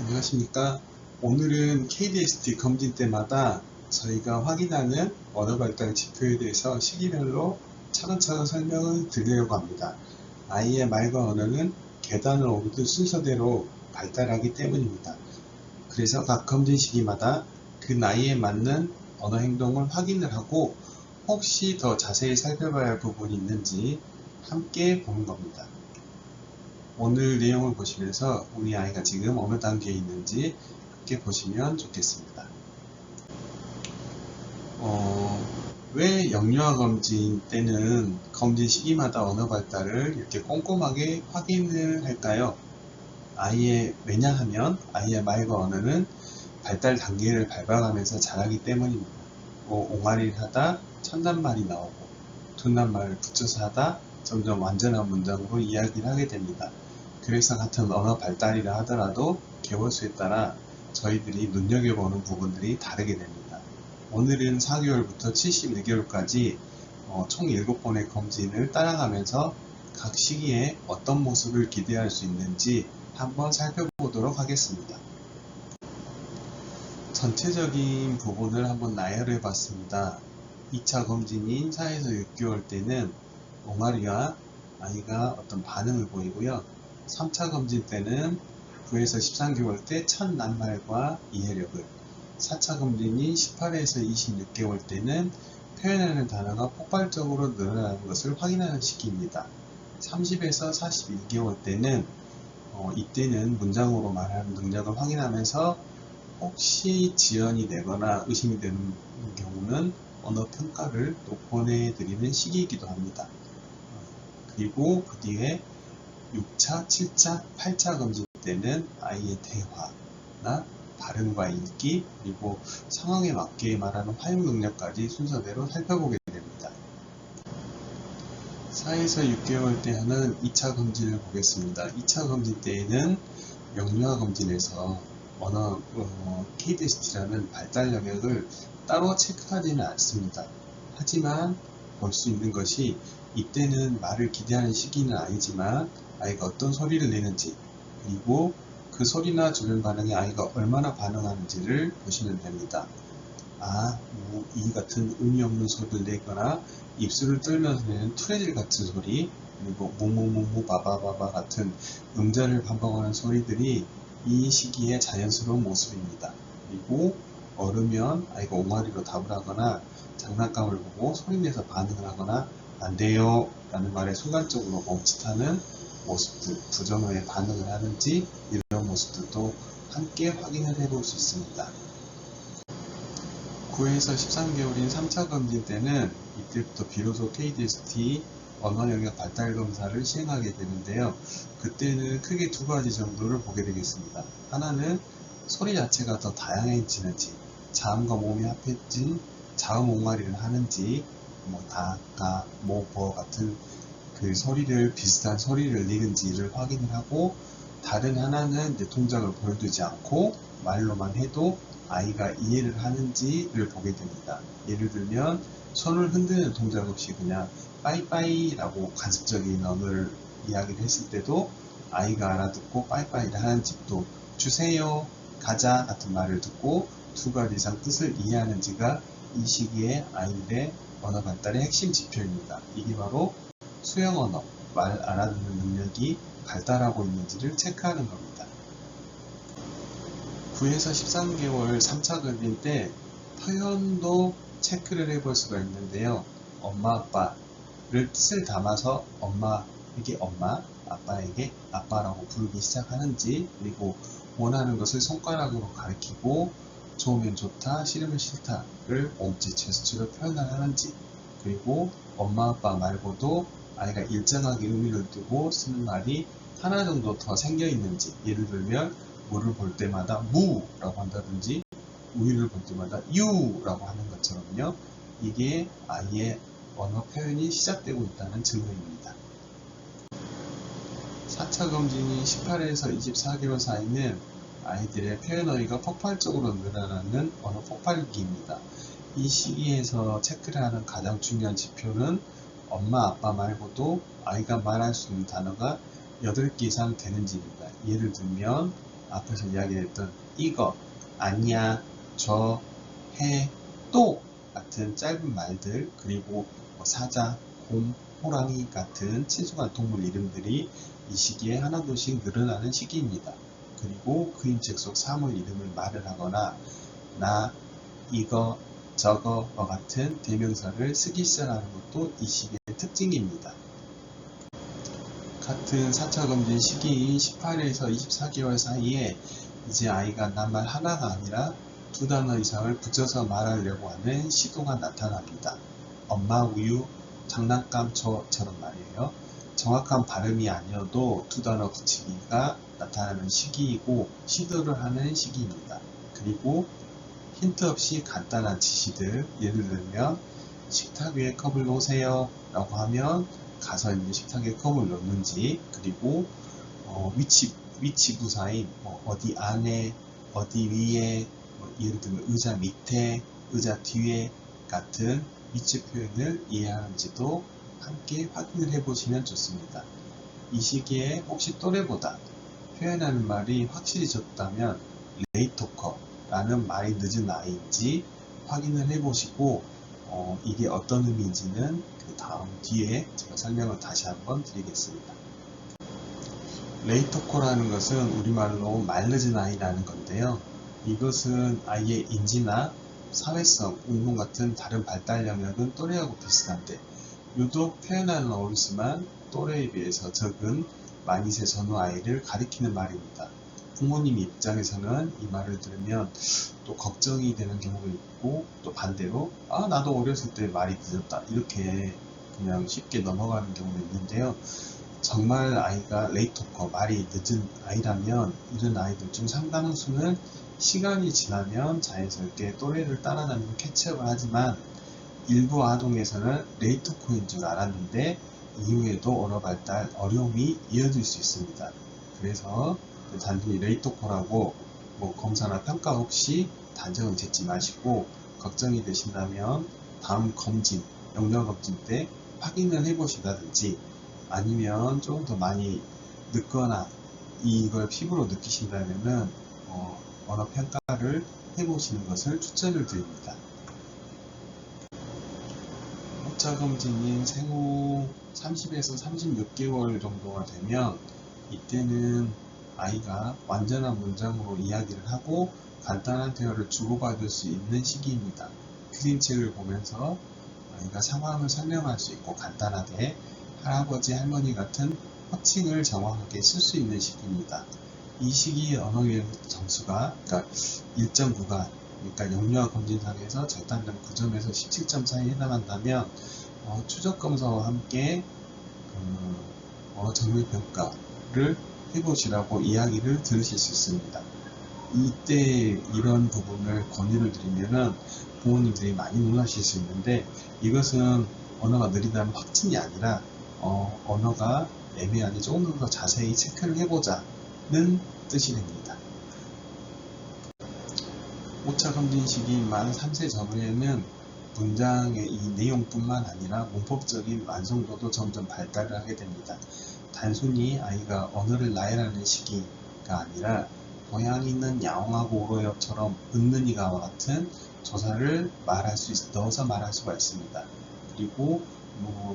안녕하십니까. 오늘은 KDST 검진 때마다 저희가 확인하는 언어 발달 지표에 대해서 시기별로 차근차근 설명을 드리려고 합니다. 아이의 말과 언어는 계단을 오르듯 순서대로 발달하기 때문입니다. 그래서 각 검진 시기마다 그 나이에 맞는 언어 행동을 확인을 하고 혹시 더 자세히 살펴봐야 할 부분이 있는지 함께 보는 겁니다. 오늘 내용을 보시면서 우리 아이가 지금 어느 단계에 있는지 함께 보시면 좋겠습니다. 왜 영유아 검진 때는 검진 시기마다 언어 발달을 이렇게 꼼꼼하게 확인을 할까요? 왜냐하면 아이의 말과 언어는 발달 단계를 밟아가면서 자라기 때문입니다. 옹알이를 하다 첫낱말이 나오고 두낱말을 붙여서 하다 점점 완전한 문장으로 이야기를 하게 됩니다. 그래서 같은 언어 발달이라 하더라도 개월수에 따라 저희들이 눈여겨보는 부분들이 다르게 됩니다. 오늘은 4개월부터 71개월까지 총 7번의 검진을 따라가면서 각 시기에 어떤 모습을 기대할 수 있는지 한번 살펴보도록 하겠습니다. 전체적인 부분을 한번 나열해 봤습니다. 2차 검진인 4에서 6개월 때는 옹알이와 아이가 어떤 반응을 보이고요. 3차 검진 때는 9에서 13개월 때 첫 낱말과 이해력을, 4차 검진인 18에서 26개월 때는 표현하는 단어가 폭발적으로 늘어나는 것을 확인하는 시기입니다. 30에서 41개월 때는 이때는 문장으로 말하는 능력을 확인하면서 혹시 지연이 되거나 의심이 되는 경우는 언어 평가를 또 보내드리는 시기이기도 합니다. 그리고 그 뒤에 6차, 7차, 8차 검진 때는 아이의 대화나 발음과 읽기, 그리고 상황에 맞게 말하는 활용 능력까지 순서대로 살펴보게 됩니다. 4에서 6개월 때 하는 2차 검진을 보겠습니다. 2차 검진 때에는 영유아 검진에서 언어 KDST라는 발달 영역을 따로 체크하지는 않습니다. 하지만 볼 수 있는 것이 이때는 말을 기대하는 시기는 아니지만 아이가 어떤 소리를 내는지, 그리고 그 소리나 주변 반응에 아이가 얼마나 반응하는지를 보시면 됩니다. 아, 우, 이 같은 의미 없는 소리를 내거나 입술을 떨면서 내는 투레질 같은 소리, 그리고 무무무무 바바바바 같은 음절을 반복하는 소리들이 이 시기의 자연스러운 모습입니다. 그리고 얼으면 아이가 옹알이로 답을 하거나 장난감을 보고 소리내서 반응을 하거나 안 돼요 라는 말에 순간적으로 멈칫하는 모습들, 부정어에 반응을 하는지 이런 모습들도 함께 확인을 해볼 수 있습니다. 9에서 13개월인 3차 검진 때는 이때부터 비로소 KDST 언어 영역 발달 검사를 시행하게 되는데요. 그때는 크게 두 가지 정도를 보게 되겠습니다. 하나는 소리 자체가 더 다양해지는지, 자음과 모음이 합해진 자음 옹알이를 하는지, 다, 가, 모, 버 같은 그 소리를 비슷한 소리를 내는지를 확인을 하고, 다른 하나는 이제 동작을 보여주지 않고 말로만 해도 아이가 이해를 하는지를 보게 됩니다. 예를 들면 손을 흔드는 동작 없이 그냥 빠이빠이 라고 관습적인 언어를 이야기를 했을 때도 아이가 알아듣고 빠이빠이를 하는지, 또 주세요, 가자 같은 말을 듣고 두 가지 이상 뜻을 이해하는지가 이 시기에 아이들의 언어 발달의 핵심 지표입니다. 이게 바로 수영 언어, 말 알아듣는 능력이 발달하고 있는지를 체크하는 겁니다. 9에서 13개월 3차 검진 때 표현도 체크를 해볼 수가 있는데요. 엄마, 아빠를 뜻을 담아서 엄마에게 엄마, 아빠에게 아빠라고 부르기 시작하는지, 그리고 원하는 것을 손가락으로 가리키고 좋으면 좋다, 싫으면 싫다를 몸짓, 제스처로 표현을 하는지, 그리고 엄마, 아빠 말고도 아이가 일정하게 의미를 두고 쓰는 말이 하나 정도 더 생겨 있는지, 예를 들면 물을 볼 때마다 무라고 한다든지 우유를 볼 때마다 유라고 하는 것처럼요. 이게 아이의 언어 표현이 시작되고 있다는 증거입니다. 4차 검진인 18에서 24개월 사이는 아이들의 표현어휘가 폭발적으로 늘어나는 언어 폭발기입니다. 이 시기에서 체크를 하는 가장 중요한 지표는 엄마, 아빠 말고도 아이가 말할 수 있는 단어가 8개 이상 되는지입니다. 예를 들면 앞에서 이야기했던 이거, 아니야, 저, 해, 또 같은 짧은 말들, 그리고 뭐 사자, 곰, 호랑이 같은 친숙한 동물 이름들이 이 시기에 하나둘씩 늘어나는 시기입니다. 그리고 그림책 속 사물 이름을 말을 하거나 나, 이거, 저거와 같은 대명사를 쓰기 시작하는 것도 이 시기의 특징입니다. 같은 4차 검진 시기인 18일에서 24개월 사이에 이제 아이가 나 말 하나가 아니라 2단어 이상을 붙여서 말하려고 하는 시도가 나타납니다. 엄마 우유, 장난감 저처럼 말이에요. 정확한 발음이 아니어도 2단어 붙이기가 나타나는 시기이고 시도를 하는 시기입니다. 그리고 힌트 없이 간단한 지시들, 예를 들면 식탁 위에 컵을 놓으세요 라고 하면 가서 이제 식탁에 컵을 놓는지, 그리고 위치 부사인 어디 안에, 어디 위에, 예를 들면 의자 밑에, 의자 뒤에 같은 위치 표현을 이해하는지도 함께 확인을 해보시면 좋습니다. 이 시기에 혹시 또래보다 표현하는 말이 확실히 적다면 레이토커 라는 말이 늦은 아이인지 확인을 해보시고 이게 어떤 의미인지는 그 다음 뒤에 제가 설명을 다시 한번 드리겠습니다. 레이토커라는 것은 우리말로 말늦은 아이라는 건데요. 이것은 아이의 인지나 사회성, 운동 같은 다른 발달 영역은 또래하고 비슷한데 유독 표현하는 어휘수만 또래에 비해서 적은 만이세 전후 아이를 가리키는 말입니다. 부모님 입장에서는 이 말을 들으면 또 걱정이 되는 경우도 있고, 또 반대로 나도 어렸을 때 말이 늦었다 이렇게 그냥 쉽게 넘어가는 경우도 있는데요. 정말 아이가 레이토커, 말이 늦은 아이라면 이런 아이들 중 상당수는 시간이 지나면 자연스럽게 또래를 따라다니고 캐치업을 하지만 일부 아동에서는 레이토커인 줄 알았는데 이후에도 언어 발달 어려움이 이어질 수 있습니다. 그래서 단순히 레이토커라고 검사나 평가 없이 단정을 짓지 마시고 걱정이 되신다면 다음 검진, 영역 검진 때 확인을 해보시다든지 아니면 조금 더 많이 늦거나 이걸 피부로 느끼신다면 언어 평가를 해보시는 것을 추천을 드립니다. 호차 검진인 생후 30에서 36개월 정도가 되면 이때는 아이가 완전한 문장으로 이야기를 하고 간단한 대화를 주고받을 수 있는 시기입니다. 그림책을 보면서 아이가 상황을 설명할 수 있고 간단하게 할아버지, 할머니 같은 호칭을 정확하게 쓸 수 있는 시기입니다. 이 시기의 언어유형 점수가 일정 구간, 그러니까 영유아 검진상에서 절단점 9점에서 17점 사이에 해당한다면 추적검사와 함께 언어 정밀평가를 해보시라고 이야기를 들으실 수 있습니다. 이때 이런 부분을 권유를 드리면은 부모님들이 많이 놀라실 수 있는데 이것은 언어가 느리다는 확증이 아니라 언어가 애매하니 조금 더 자세히 체크를 해보자는 뜻이 됩니다. 5차 검진 시기인 만 3세 전후에는 문장의 이 내용뿐만 아니라 문법적인 완성도도 점점 발달을 하게 됩니다. 단순히 아이가 언어를 나열하는 시기가 아니라 고양이 있는 야옹하고 울어요처럼 웃는 이가와 같은 조사를 넣어서 말할 수가 있습니다. 그리고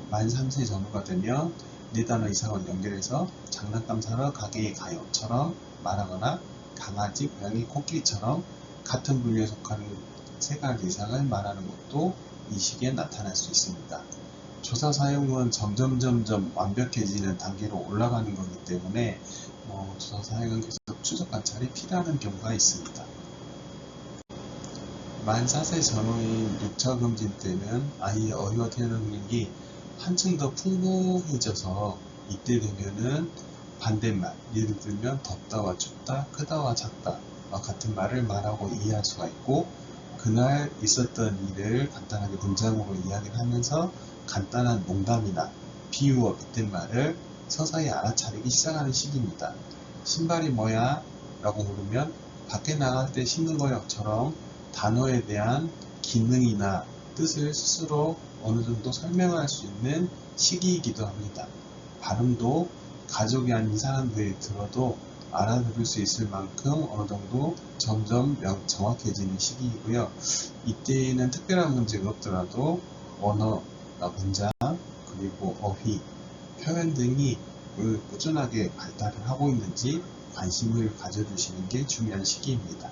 만 3세 전후가 되면 4단어 이상을 연결해서 장난감 사러 가게에 가요처럼 말하거나 강아지, 고양이, 코끼리처럼 같은 분류에 속하는 3가지 이상을 말하는 것도 이 시기에 나타날 수 있습니다. 조사 사용은 점점 완벽해지는 단계로 올라가는 거기 때문에 조사 사용은 계속 추적 관찰이 필요한 경우가 있습니다. 만 4세 전후인 6차 검진 때는 아이의 어휘와 태어 능력이 한층 더 풍부해져서 이때 되면은 반대말, 예를 들면 덥다와 춥다, 크다와 작다와 같은 말을 말하고 이해할 수가 있고 그날 있었던 일을 간단하게 문장으로 이야기를 하면서 간단한 농담이나 비유와 빗댄 말을 서서히 알아차리기 시작하는 시기입니다. 신발이 뭐야? 라고 물으면 밖에 나갈 때 신는 거요처럼 단어에 대한 기능이나 뜻을 스스로 어느 정도 설명할 수 있는 시기이기도 합니다. 발음도 가족이 아닌 사람들이 들어도 알아들을 수 있을 만큼 어느 정도 점점 정확해지는 시기이고요. 이때는 특별한 문제가 없더라도 언어나 문장, 그리고 어휘, 표현 등이 꾸준하게 발달을 하고 있는지 관심을 가져주시는 게 중요한 시기입니다.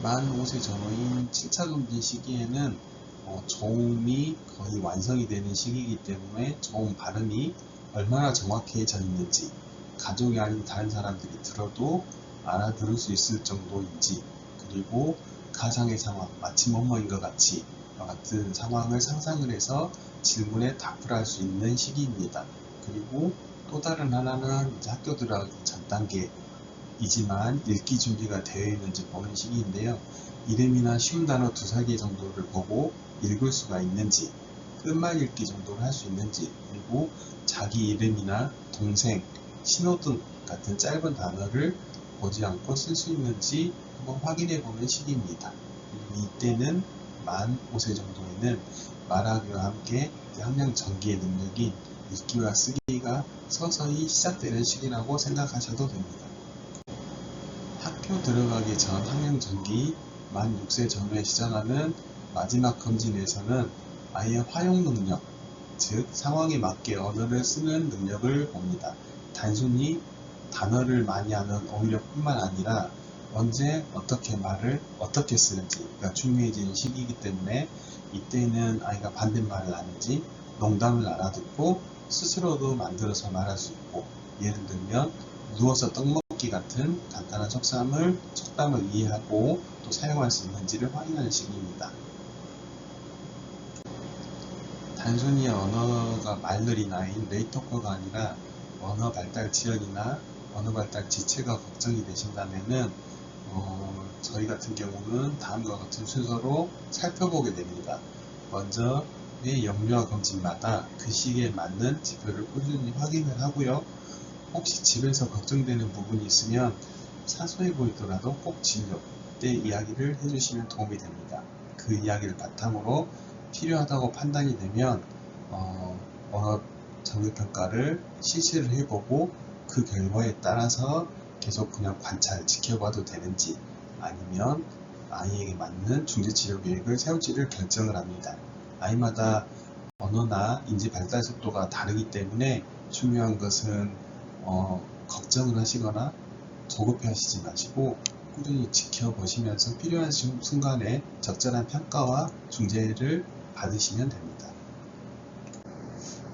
만 5세 전후인 7차 검진 시기에는 저음이 거의 완성이 되는 시기이기 때문에 저음 발음이 얼마나 정확해져 있는지, 가족이 아닌 다른 사람들이 들어도 알아들을 수 있을 정도인지, 그리고 가상의 상황, 마치 뭐뭐인 것 같이 같은 상황을 상상을 해서 질문에 답을 할 수 있는 시기입니다. 그리고 또 다른 하나는 이제 학교 들어가기 전 단계이지만 읽기 준비가 되어 있는지 보는 시기인데요. 이름이나 쉬운 단어 2-3개 정도를 보고 읽을 수가 있는지, 끝말 읽기 정도를 할 수 있는지, 그리고 자기 이름이나 동생, 신호등 같은 짧은 단어를 보지 않고 쓸 수 있는지 한번 확인해 보는 시기입니다. 이때는 만 5세 정도에는 말하기와 함께 학령 전개의 능력인 읽기와 쓰기가 서서히 시작되는 시기라고 생각하셔도 됩니다. 학교 들어가기 전 학령 전기 만 6세 전후에 시작하는 마지막 검진에서는 아이의 활용 능력, 즉 상황에 맞게 언어를 쓰는 능력을 봅니다. 단순히 단어를 많이 하는 어휘력뿐만 아니라 언제 어떻게 말을 어떻게 쓰는지가 중요해지는 시기이기 때문에 이때는 아이가 반대말을 하는지 농담을 알아듣고 스스로도 만들어서 말할 수 있고, 예를 들면 누워서 떡 먹기 같은 간단한 속담을 이해하고 또 사용할 수 있는지를 확인하는 시기입니다. 단순히 언어가 말느린 아이인 레이토커가 아니라 언어 발달 지연이나 언어 발달 지체가 걱정이 되신다면은 저희 같은 경우는 다음과 같은 순서로 살펴보게 됩니다. 먼저 매 영유아 검진마다 그 시기에 맞는 지표를 꾸준히 확인을 하고요. 혹시 집에서 걱정되는 부분이 있으면 사소해 보이더라도 꼭 진료 때 이야기를 해주시면 도움이 됩니다. 그 이야기를 바탕으로 필요하다고 판단이 되면 언어 장르평가를 실시를 해보고 그 결과에 따라서 계속 그냥 지켜봐도 되는지, 아니면 아이에게 맞는 중지치료 계획을 세울지를 결정을 합니다. 아이마다 언어나 인지 발달 속도가 다르기 때문에 중요한 것은 걱정을 하시거나 조급해 하시지 마시고 꾸준히 지켜보시면서 필요한 순간에 적절한 평가와 중재를 받으시면 됩니다.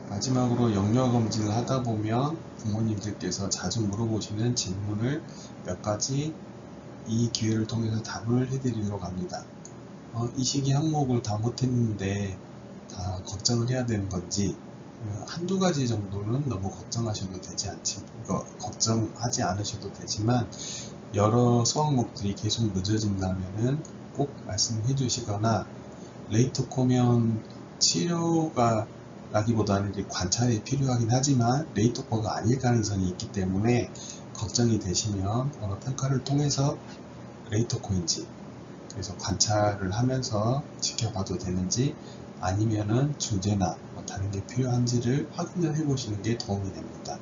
마지막으로 영유아 검진을 하다 보면 부모님들께서 자주 물어보시는 질문을 몇 가지 이 기회를 통해서 답을 해드리도록 합니다. 이 시기 항목을 다 못했는데 다 걱정을 해야 되는 건지, 한두 가지 정도는 너무 걱정하지 않으셔도 되지만 여러 수학목들이 계속 늦어진다면은 꼭 말씀해 주시거나, 레이토코면 치료가 라기보다는 관찰이 필요하긴 하지만 레이토코가 아닐 가능성이 있기 때문에 걱정이 되시면 언어 평가를 통해서 레이토코인지, 그래서 관찰을 하면서 지켜봐도 되는지, 아니면은 중재나 다른 게 필요한지를 확인을 해 보시는 게 도움이 됩니다.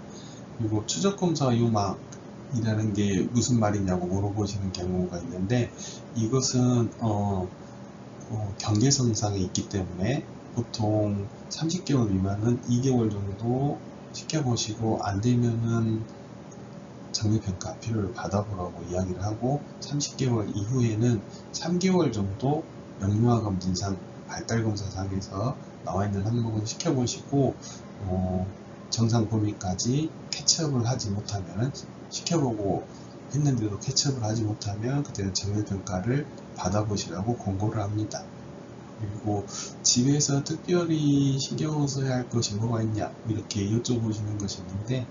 그리고 추적검사 요망이라는 게 무슨 말이냐고 물어보시는 경우가 있는데, 이것은 경계선상에 있기 때문에 보통 30개월 미만은 2개월 정도 시켜보시고 안 되면은 장르평가 필요를 받아보라고 이야기를 하고, 30개월 이후에는 3개월 정도 영유아 검진상 발달검사상에서 나와 있는 항목을 시켜보시고 정상 범위까지 캐치업을 하지 못하면, 시켜보고 했는데도 캐치업을 하지 못하면 그때는 장르평가를 받아보시라고 권고를 합니다. 그리고 집에서 특별히 신경 써야 할 것이 뭐가 있냐 이렇게 여쭤보시는 것이 있는데,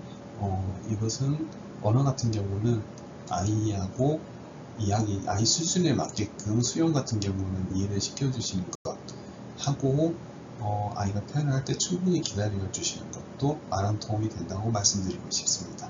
이것은 언어 같은 경우는 아이하고 아이 수준에 맞게끔 수용 같은 경우는 이해를 시켜주시는 것 하고, 아이가 표현을 할 때 충분히 기다려 주시는 것도 많은 도움이 된다고 말씀드리고 싶습니다.